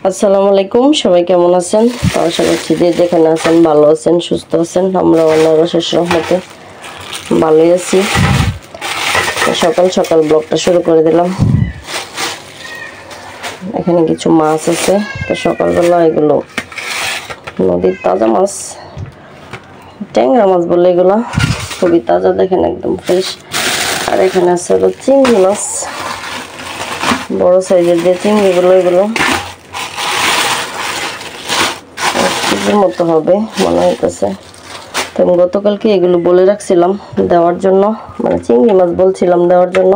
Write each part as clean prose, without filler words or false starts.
আসসালামু আলাইকুম, সবাই কেমন আছেন? আশা করছি যে যেখানে আছেন ভালো আছেন, সুস্থ আছেন। আমরা আল্লাহর অশেষ রহমতে ভালোই আছি। সকাল সকাল ব্লগটা শুরু করে দিলাম। এখানে কিছু মাছ আছে, তো সকালবেলা এগুলো নদীর তাজা মাছ, ট্যাংরা মাছ বলে এগুলো, খুবই তাজা, দেখেন একদম ফ্রেশ। আর এখানে আছে হলো চিংড়ি মাছ, বড় সাইজের যে চিংড়িগুলো, এগুলো মতো হবে মনে হইতেছে। তো আমি গতকালকে এগুলো বলে রাখছিলাম দেওয়ার জন্য, মানে চিংড়ি মাছ বলছিলাম দেওয়ার জন্য।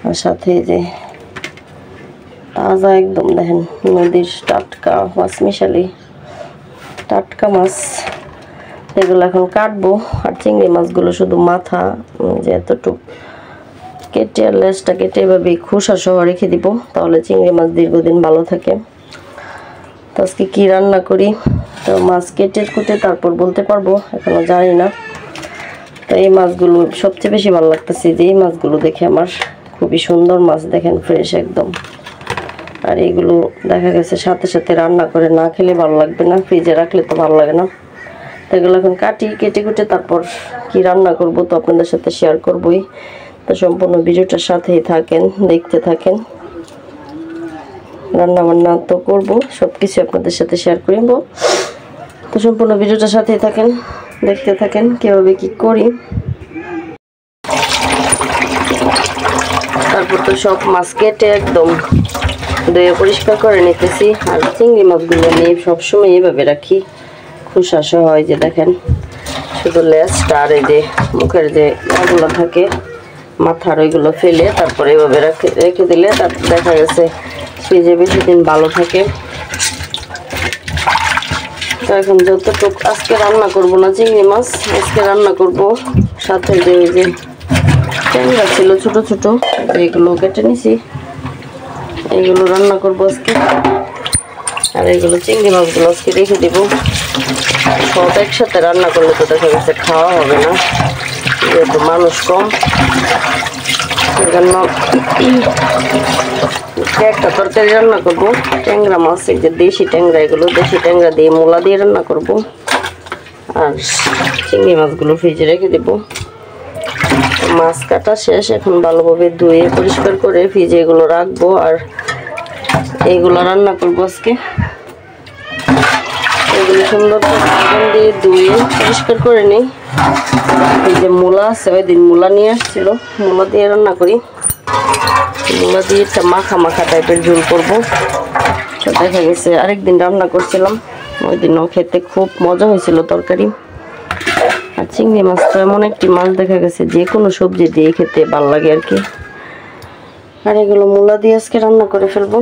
আর সাথে যে তাজা একদম দেখেন নদীর টাটকা মাছ, মিশালি টাটকা মাছ, এগুলো এখন কাটবো। আর চিংড়ি মাছগুলো শুধু মাথা যে এতটুকু কেটে আর লেজটা কেটে এভাবে খোসা সহ রেখে দিব, তাহলে চিংড়ি মাছ দীর্ঘদিন ভালো থাকে। তো আজকে কী রান্না করি, তো মাছ কেটে কুটে তারপর বলতে পারবো, এখনো জানি না। তো এই মাছগুলো সবচেয়ে বেশি ভালো লাগতেছে, যে এই মাছগুলো দেখে আমার খুবই সুন্দর মাছ, দেখেন ফ্রেশ একদম। আর এইগুলো দেখা গেছে সাথে সাথে রান্না করে না খেলে ভালো লাগবে না, ফ্রিজে রাখলে তো ভালো লাগে না। তো এগুলো এখন কেটে কুটে তারপর কি রান্না করব, তো আপনাদের সাথে শেয়ার করবই। তো সম্পূর্ণ ভিডিওটার সাথেই থাকেন, দেখতে থাকেন। রান্না বান্না তো করবো, সব কিছু আপনাদের সাথে শেয়ার করব। তো সম্পূর্ণ ভিডিওটার সাথেই থাকেন, দেখতে থাকেন কীভাবে কি করি। তারপর তো সব মাছ কেটে একদম ধুয়ে পরিষ্কার করে নিতেছি। আর চিংড়ি মাছগুলো নিয়ে সবসময় এইভাবে রাখি, খোসা সহ। হয় যে দেখেন শুধু লেজটা আর এই যে মুখের যে মাগুলো থাকে মাথার, ওইগুলো ফেলে তারপরে এইভাবে রেখে দিলে তার দেখা গেছে ফ্রিজে বেশি দিন ভালো থাকে। তো এখন যতটুকু আজকে রান্না করব না চিংড়ি মাছ, আজকে রান্না করব সাথে যে ওই যে ট্যাংরা ছিল ছোট ছোট, এইগুলো কেটে নিছি, এইগুলো রান্না করব আজকে। আর এইগুলো চিংড়ি মাছগুলো আজকে রেখে দিব। সব একসাথে রান্না করলে তো দেখা গেছে খাওয়া হবে না, যেহেতু মানুষ কম, সেজন্য একটা তরকারি রান্না করব। ট্যাংরা মাছ, এই যে দেশি ট্যাংরা, এগুলো দেশি ট্যাংরা দিয়ে মূলা দিয়ে রান্না করব। আর চিংড়ি মাছগুলো ফ্রিজে রেখে দেব। মাছ কাটা শেষ, এখন ভালোভাবে ধুয়ে পরিষ্কার করে ফ্রিজে এগুলো রাখবো। আর এইগুলো রান্না করবো আজকে। এগুলো সুন্দর করে দিয়ে ধুয়ে পরিষ্কার করে নিই। এই যে মূলা আছে, ওই দিন মূলা নিয়ে আসছিল, মূলা দিয়ে রান্না করি। মূলা দিয়ে একটা মাখা মাখা টাইপের ঝোল করব। তো দেখা গেছে আরেকদিন রান্না করছিলাম, ওই দিনও খেতে খুব মজা হয়েছিল তরকারি। আর চিংড়ি মাছ তো এমন একটি মাছ, দেখা গেছে যে কোনো সবজি দিয়ে খেতে ভালো লাগে আর কি। আর এগুলো মূলা দিয়ে আজকে রান্না করে ফেলবো।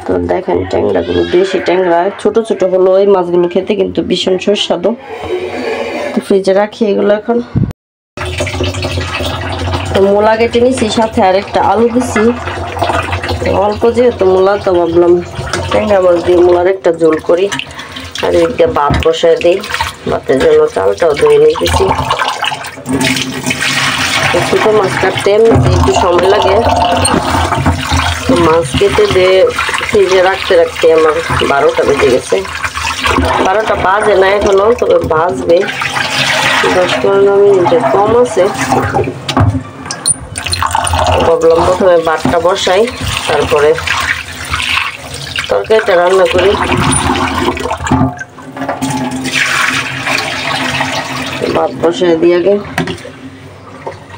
তো দেখেন ট্যাংরাগুলো দেশি ট্যাংরা, ছোট ছোট হলো, ওই মাছগুলো খেতে কিন্তু ভীষণ সুস্বাদু। তো ফ্রিজে রাখি এগুলো এখন। তো মূলা কেটে নিছি, সাথে আরেকটা আলু দিছি, অল্প যেহেতু মূলা, তো ভাবলাম ট্যাংরা মাছ দিয়ে মূলার একটা ঝোল করি। আর এদিকে ভাত বসায় দিই, ভাতের জন্য চালটাও ধুয়ে নিতেছি। ছোটো মাছ কাটতে এমনিতে একটু সময় লাগে, তো মাছ কেটে দিয়ে ফ্রিজে রাখতে রাখতে আমার 12টা বেজে গেছে। 12টা বাজে না এখনো, তবে বাজবে, 10-15 মিনিটের কম আছে। ভাবলাম প্রথমে ভাতটা বসাই, তারপরে তরকারিটা রান্না করি। ভাত বসাই দিয়ে আগে,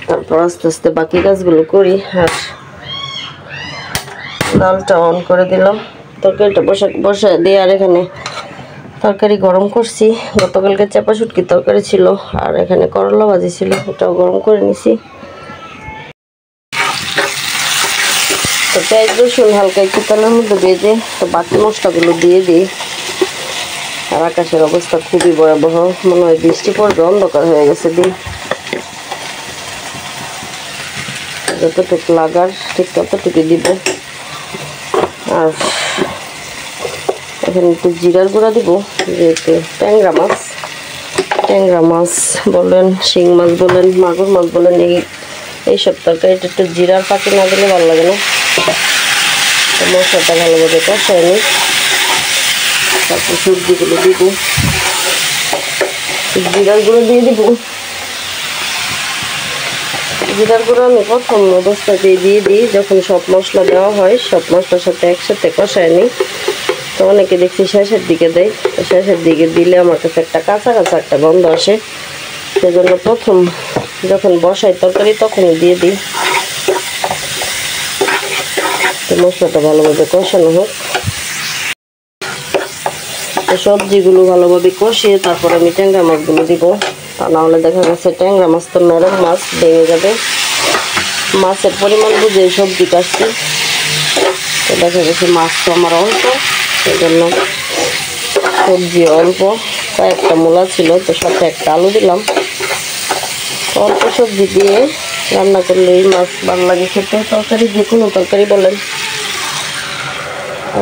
তারপর আস্তে আস্তে বাকি কাজগুলো করি। আর ডালটা অন করে দিলাম, তরকারিটা বসায় দিয়ে। আর এখানে তরকারি গরম করছি, গতকালকে চাপা শুটকির তরকারি ছিল, আর এখানে করলা ভাজি ছিল, ওটাও গরম করে নিছি। তো পেঁয়াজ রসুন হালকা একটু তেলের মধ্যে ভেজে তো বাকি মশলাগুলো দিয়ে দিই। আর আকাশের অবস্থা খুবই ভয়াবহ, মনে হয় বৃষ্টি পড়বে, অন্ধকার হয়ে গেছে দিন। যতটুকু লাগার ঠিক ততটুকু দিব। আর এখানে একটু জিরার গুঁড়া দিব, যেহেতু ট্যাংরা মাছ বলেন, শিং মাছ বলেন, মাগুর মাছ বলেন, এইসব তরকারিটা একটু জিরার পাতি না দিলে ভালো লাগে না। মশলাটা ভালোভাবে কষাই নিই, তারপর সবজিগুলো দিব, জিরার গুঁড়ো দিয়ে দিব। জিরার গুঁড়ো আমি প্রথম অবস্থাতেই দিয়ে দিই, যখন সব মশলা দেওয়া হয় সব মশলার সাথে একসাথে কষায় নিই। তো অনেকে দেখছি শেষের দিকে দেয়, তো শেষের দিকে দিলে আমার কাছে একটা কাঁচা কাঁচা একটা গন্ধ আসে, সেজন্য প্রথম যখন বসাই তরকারি তখনই দিয়ে দিই। তো মশলাটা ভালোভাবে কষানো হোক, সবজিগুলো ভালোভাবে কষিয়ে তারপর আমি ট্যাংরা মাছগুলো দিব। তা না হলে দেখা গেছে ট্যাংরা মাছ তো নরম মাছ, ভেঙে যাবে। মাছের পরিমাণ বুঝে সবজি কাটছি, তো দেখা গেছে মাছ তো আমার অল্প, সেজন্য সবজি অল্প, কয়েকটা মূলা ছিল, তো সাথে একটা আলু দিলাম। অল্প সবজি দিয়ে রান্না করলে এই মাছ ভালো লাগে খেতে, তরকারি যে কোনো তরকারি বলেন।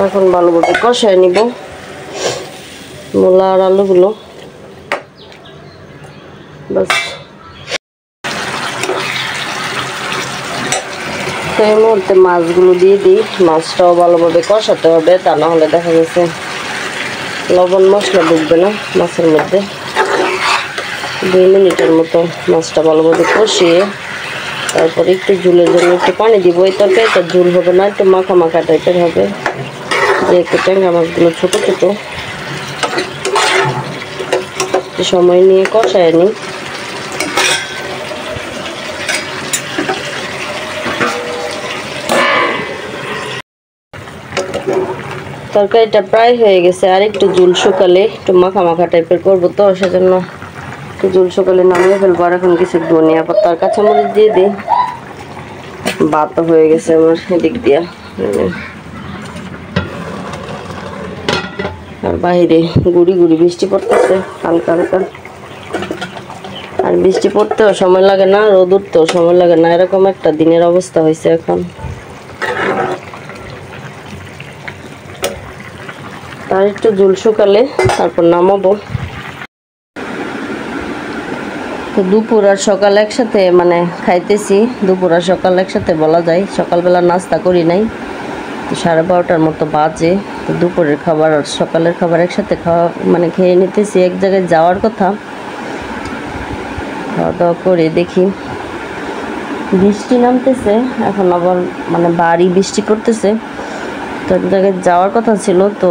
এখন ভালোভাবে কষায় নিব মূলা আর আলুগুলো, বাস। তো এই মুহূর্তে মাছগুলো দিয়ে দিই, মাছটাও ভালোভাবে কষাতে হবে, তা না হলে দেখা গেছে লবণ মশলা ঢুকবে না মাছের মধ্যে। 2 মিনিটের মতো মাছটা ভালোভাবে কষিয়ে তারপর একটু ঝুলের জন্য একটু পানি দিব। এই তরকারিটা ঝুল হবে না, একটু মাখা মাখা টাইপের হবে, যেহেতু ট্যাংরা মাছগুলো ছোটো ছোটো। সময় নিয়ে কষায় নিই। তরকারিটা প্রায় হয়ে গেছে, আর একটু ঝুল শুকালে একটু মাখা মাখা টাইপের করবো, তো সেজন্য একটু ঝুল শুকালে নামিয়ে ফেলবো। আর এখন কিছু ধনিয়া পাতা আর কাঁচামরিচ দিয়ে দিই। ভাত হয়ে গেছে আমার এদিক দিয়া, আর বাইরে গুড়ি গুড়ি বৃষ্টি পড়তেছে হালকা হালকা। আর বৃষ্টি পড়তেও সময় লাগে না, রোদ উঠতেও সময় লাগে না, এরকম একটা দিনের অবস্থা হয়েছে এখন। আর একটু ঝুল শুকালে তারপর নামাবো। তো দুপুর আর সকাল একসাথে মানে খাইতেছি, দুপুর আর সকাল একসাথে বলা যায়। সকালবেলা নাস্তা করি নাই, তো 12:30টার মতো বাজে। তো দুপুরের খাবার আর সকালের খাবার একসাথে খাওয়া মানে খেয়ে নিতেছি। এক জায়গায় যাওয়ার কথা, খাওয়া দাওয়া করে দেখি বৃষ্টি নামতেছে, এখন আবার মানে ভারী বৃষ্টি পড়তেছে। তো এক জায়গায় যাওয়ার কথা ছিল, তো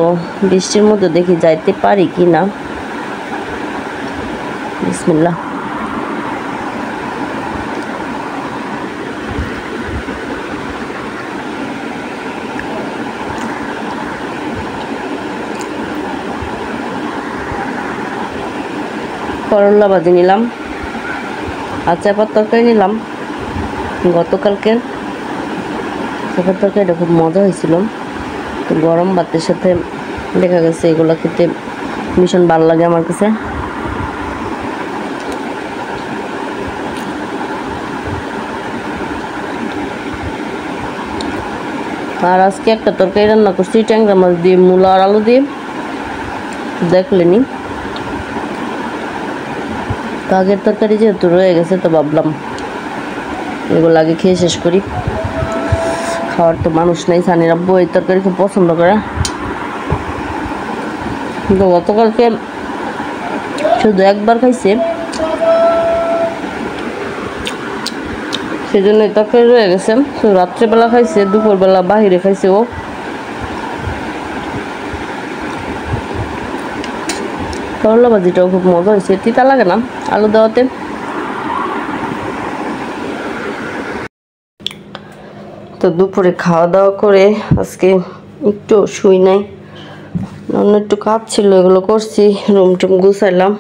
বৃষ্টির মধ্যে দেখি যাইতে পারি কি না। বিসমিল্লাহ। করলা ভাজি নিলাম, আর চাপার তরকারি নিলাম। গতকালকের চাপার তরকারিটা খুব মজা হয়েছিল, তো গরম ভাতের সাথে দেখা গেছে এগুলো খেতে ভীষণ ভালো লাগে আমার কাছে। আর আজকে একটা তরকারি রান্না করছি ট্যাংরা মাছ দিয়ে, মূলা আর আলু দিয়ে, দেখলেনি। তো আগের তরকারি যেহেতু রয়ে গেছে, তো ভাবলাম এগুলো আগে খেয়ে শেষ করি। খাওয়ার তো মানুষ নেই, সানির আব্বু এই তরকারি খুব পছন্দ করে। কিন্তু গতকালকে শুধু একবার খাইছে, সেই জন্য এই তরকারি রয়ে গেছে। তো রাত্রেবেলা খাইছে, দুপুরবেলা বাহিরে খাইছে ও। করলা ভাজিটাও খুব মজা হয়েছে, তিতা লাগে না আলু দেওয়াতে। তো দুপুরে খাওয়া দাওয়া করে আজকে একটু শুই নাই, অন্য একটু কাজ ছিল, এগুলো করছি, রুম টুম গুছাইলাম।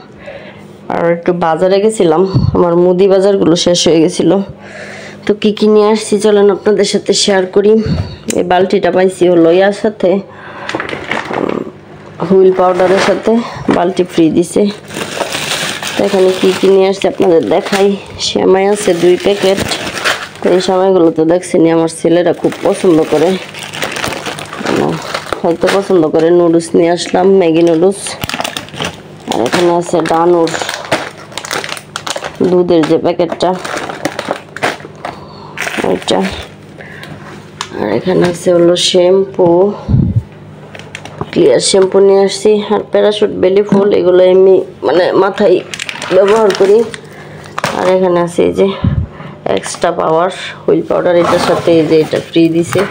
আর একটু বাজারে গেছিলাম, আমার মুদি বাজারগুলো শেষ হয়ে গেছিলো। তো কী কী নিয়ে আসছি চলেন আপনাদের সাথে শেয়ার করি। এই বালতিটা পাইছি হলো ইয়ার সাথে, হুইল পাউডারের সাথে বালতি ফ্রি দিছে। তো এখানে কী কী নিয়ে আসছি আপনাদের দেখাই। সেমাই আছে 2 প্যাকেট। তো এই সেমাইগুলো তো দেখছেনি, আমার ছেলেরা খুব পছন্দ করে, হয়তো পছন্দ করে। নুডলস নিয়ে আসলাম, ম্যাগি নুডলস। আর এখানে আছে ডানুর দুধের যে প্যাকেটটা, ওইটা। আর এখানে আছে হলো শ্যাম্পু, ক্লিয়ার শ্যাম্পু নিয়ে আসছি। আর প্যারাশুট বেলি ফুল, এগুলো আমি মানে মাথায় ব্যবহার করি। আর এখানে আছে এই যে এক্সট্রা পাওয়ার হুইল পাউডার, এটার সাথে এই যে এটা ফ্রি দিছে।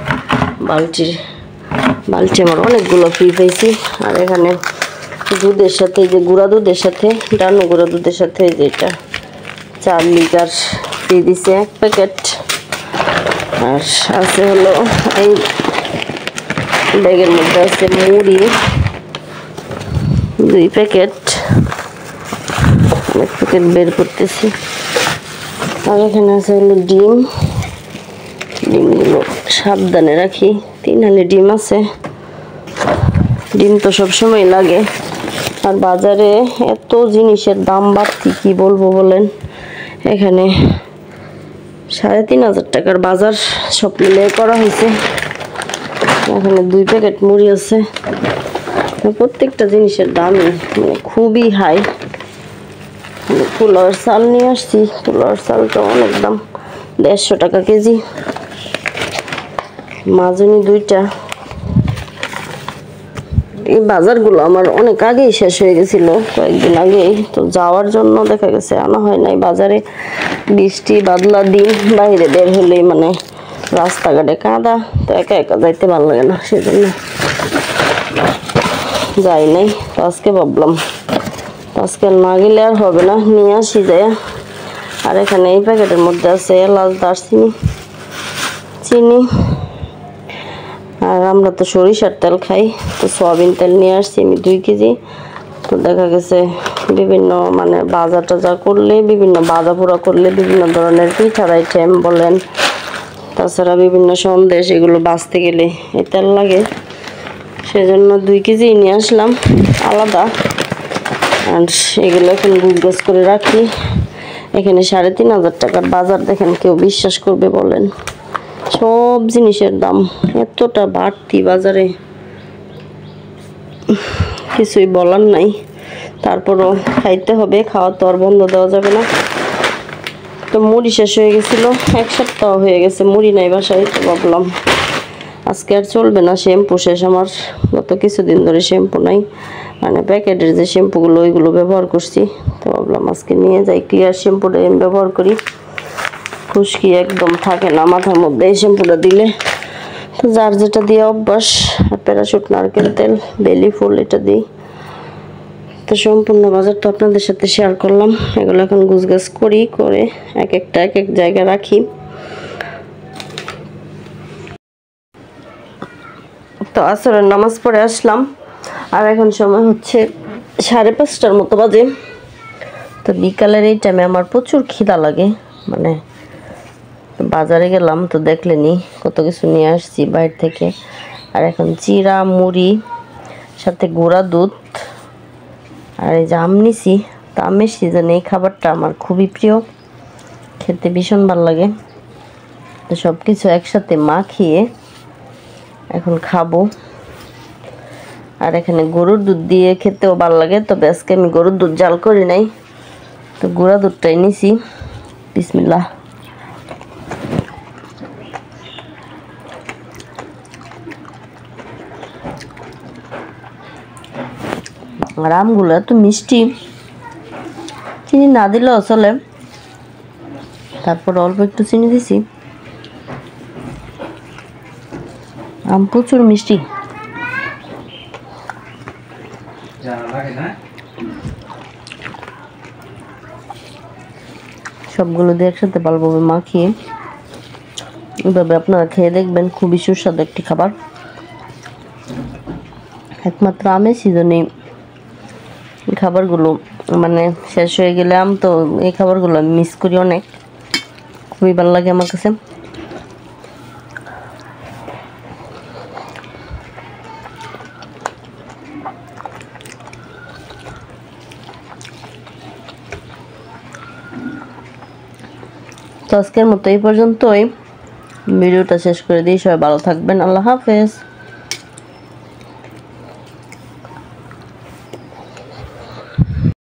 বালতি আমার অনেকগুলো ফ্রি পাইছি। আর এখানে দুধের সাথে এই যে গুঁড়া দুধের সাথে, ডানো গুঁড়া দুধের সাথে এই যে এটা 4 লিটার ফ্রি দিছে 1 প্যাকেট। আর আছে হলো এই ব্যাগের মধ্যে আছে মুড়ি 2 প্যাকেট, অনেক প্যাকেট বের করতেছি। আর এখানে আছে হলো ডিমগুলো সাবধানে রাখি, 3 হালি ডিম আছে। ডিম তো সবসময় লাগে। আর বাজারে এত জিনিসের দাম বাড়তি কি বলবো বলেন। এখানে 3,500 টাকার বাজার সব মিলে করা হয়েছে। এখানে 2 প্যাকেট মুড়ি আছে। প্রত্যেকটা জিনিসের দামই মানে খুবই হাই। পোলাওয়ের চাল নিয়ে আসছি, পোলাওয়ের চালটা অনেক দাম, 150 টাকা কেজি। মাজনি 2টা। এই বাজারগুলো আমার অনেক আগেই শেষ হয়ে গেছিল, কয়েকদিন আগেই। তো যাওয়ার জন্য দেখা গেছে আনা হয় নাই বাজারে। বৃষ্টি বাদলা দিন, বাইরে বের হলেই মানে রাস্তাঘাটে কাদা, তো একা একা যাইতে ভালো লাগে না, সেজন্য যাই নাই। তো আজকে ভাবলাম আজকে না গেলে আর হবে না, নিয়ে আসি যায়। আর এখানে এই প্যাকেটের মধ্যে আছে এলাচ, দারচিনি, চিনি। আর আমরা তো সরিষার তেল খাই, তো সয়াবিন তেল নিয়ে আসছি আমি 2 কেজি। তো দেখা গেছে বিভিন্ন মানে ভাজা টাজা করলে, বিভিন্ন ভাজা পোড়া করলে, বিভিন্ন ধরনের পিঠার আইটেম বলেন, তাছাড়া বিভিন্ন সন্দেশ, এগুলো বাঁচতে গেলে এই তেল লাগে। সেজন্য 2 কেজি নিয়ে আসলাম আলাদা। আর এগুলো এখন গুজগাছ করে রাখি। এখানে 3,500 টাকার বাজার, দেখেন কেউ বিশ্বাস করবে বলেন? সব জিনিসের দাম এতটা বাড়তি বাজারে, কিছুই বলার নাই। তারপরও খাইতে হবে, খাওয়া তো আর বন্ধ দেওয়া যাবে না। তো মুড়ি শেষ হয়ে গেছিল, 1 সপ্তাহ হয়ে গেছে মুড়ি নাই বাসায়। তো ভাবলাম আজকে আর চলবে না, শ্যাম্পু শেষ আমার। গত কিছুদিন ধরে শ্যাম্পু নাই, মানে প্যাকেটের যে শ্যাম্পুগুলো ওইগুলো ব্যবহার করছি। তো ভাবলাম আজকে নিয়ে যাই, ক্লিয়ার শ্যাম্পুটা আমি ব্যবহার করি, খুশকি একদম থাকে না মাথার মধ্যে এই শ্যাম্পুটা দিলে। তো যার যেটা দিয়ে অভ্যাস। আর প্যারাশুট, নারকেল তেল, বেলি ফুল এটা দিই। তো সম্পূর্ণ বাজারটা আপনাদের সাথে শেয়ার করলাম। এগুলো এখন গুছগাছ করি, করে এক একটা এক এক জায়গায় রাখি। তো আসরের নামাজ পড়ে আসলাম। আর এখন সময় হচ্ছে 5:30টার মতো বাজে। তো বিকালের এই টাইমে আমার প্রচুর খিদা লাগে, মানে বাজারে গেলাম তো দেখলেনি কত কিছু নিয়ে আসছি বাইরে থেকে। আর এখন চিরা, মুড়ি, সাথে গুঁড়া দুধ আর এই যে আম নিছি। তো আমের সিজনে এই খাবারটা আমার খুবই প্রিয়, খেতে ভীষণ ভালো লাগে। তো সব কিছু একসাথে মাখিয়ে এখন খাবো। আর এখানে গরুর দুধ দিয়ে খেতেও ভালো লাগে, তবে আজকে আমি গরুর দুধ জাল করি নাই, তো গুঁড়া দুধটাই নিছি। বিসমিল্লাহ। আর আমগুলো এত মিষ্টি, চিনি না দিলেও চলে, তারপর অল্প একটু চিনি দিছি। আম প্রচুর মিষ্টি। সবগুলো দিয়ে একসাথে ভালোভাবে মাখিয়ে এভাবে আপনারা খেয়ে দেখবেন, খুবই সুস্বাদু একটি খাবার। একমাত্র আমের সিজনে খাবারগুলো মানে শেষ হয়ে গেলে আম, তো এই খাবারগুলো আমি মিস করি অনেক, খুবই ভালো লাগে আমার কাছে। তো আজকের মতো এই পর্যন্তই, ভিডিওটা শেষ করে দিই। সবাই ভালো থাকবেন, আল্লাহ হাফেজ।